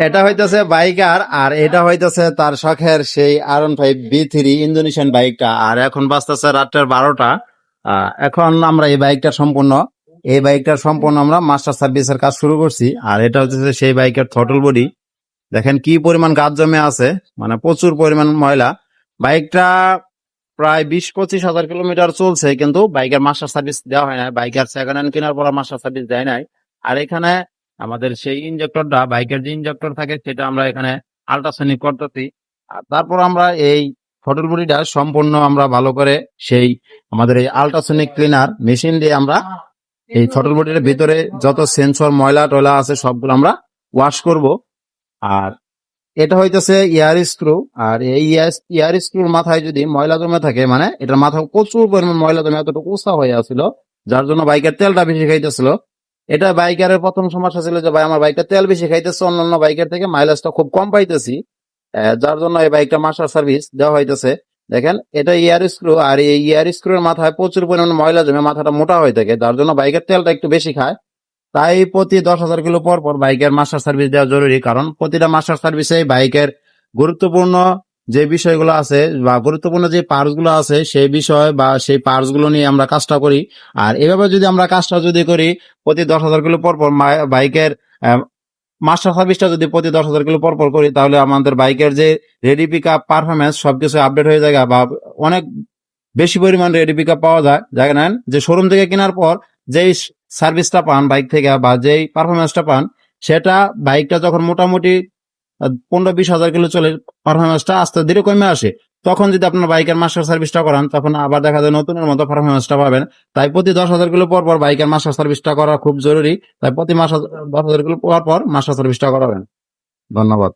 এটা হইতেছে বাইকার, আর এটা হইতেছে তার শখের সেই R15B3 ইন্দোনেশিয়ান বাইকটা। আর এখন বাজতেছে রাতের 12টা। এখন আমরা এই বাইকটার সম্পূর্ণ আমরা মাস্টার সার্ভিসের কাজ শুরু করছি। আর এটা হচ্ছে সেই বাইকের থ্রটল বডি। দেখেন কি পরিমাণ গাছ জমে আছে, মানে প্রচুর পরিমাণ ময়লা। বাইকটা প্রায় 20-25 হাজার কিলোমিটার চলছে, কিন্তু বাইকের মাস্টার সার্ভিস দেওয়া হয় না। বাইকের সেকেন্ড হ্যান্ড কেনার পর মাস্টার সার্ভিস দেয় নাই। আর এখানে আমাদের সেই ইনজেক্টরটা, বাইকের যে ইনজেক্টর থাকে সেটা আমরা এখানে আল্ট্রাসনিক করতেছি। আর তারপর আমরা এই থ্রটল বডিটা সম্পূর্ণ আমরা ভালো করে সেই আমাদের এই আল্ট্রাসনিক ক্লিনার মেশিন দিয়ে আমরা এই থ্রটল বডির ভিতরে যত সেন্সর ময়লা টয়লা আছে সবগুলো আমরা ওয়াশ করব। আর এটা হইতেছে ইয়ার স্ক্রু। আর এই ইয়ার স্ক্রুর মাথায় যদি ময়লা জমে থাকে, মানে এটার মাথায় প্রচুর পরিমাণ ময়লা জমে এতটুকু উঁচা হয়ে আছিল, যার জন্য বাইকের তেলটা বেশি খাইতেছিল। এটা বাইকারের প্রথম সমস্যা ছিল যে ভাই আমার বাইকটা তেল বেশি খাইতেছে, অন্যান্য বাইকের থেকে মাইলেজটা খুব কম পাইতেছি, যার জন্য এই বাইকটা মাস্টার সার্ভিস দেওয়া হইতেছে। দেখেন এটা ইয়ার স্ক্রু, আর এই ইয়ার স্ক্রুর মাথায় প্রচুর পরিমাণ ময়লা জমে মাথাটা মোটা হয়ে থাকে, যার জন্য বাইকের তেলটা একটু বেশি খায়। তাই প্রতি 10,000 কিলো পর পর বাইকের মাস্টার সার্ভিস দেওয়া জরুরি, কারণ প্রতিটা মাস্টার সার্ভিসে বাইকের গুরুত্বপূর্ণ যে বিষয়গুলো আছে বা গুরুত্বপূর্ণ যে পার্টস গুলো আছে সেই বিষয় বা সেই পার্টস গুলো নিয়ে আমরা কাজটা করি। আর এভাবে যদি আমরা কাজটা যদি করি প্রতি 10,000 কিলো পর পর বাইকের মাস্টার সার্ভিসটা যদি প্রতি 10,000 কিলো পর পর করি, তাহলে আমাদের বাইকের যে রেডি পিক আপ পারফরমেন্স সবকিছু আপডেট হয়ে যায়, বা অনেক বেশি পরিমাণ রেডি পিক আপ পাওয়া যায়। জানেন যে শোরুম থেকে কেনার পর যেই সার্ভিসটা পান বাইক থেকে বা যেই পারফরমেন্সটা পান, সেটা বাইকটা যখন মোটামুটি 15-20 হাজার কিলো চলে পারফরমেন্সটা আস্তে ধীরে কমে আসে। তখন যদি আপনার বাইকের মাস্টার সার্ভিসটা করান, তখন আবার দেখা যায় নতুনের মতো পারফরমেন্সটা পাবেন। তাই প্রতি 10,000 কিলো পর পর বাইকের মাস্টার সার্ভিসটা করা খুব জরুরি। তাই প্রতি 10,000 কিলো পর পর মাস্টার সার্ভিসটা করাবেন। ধন্যবাদ।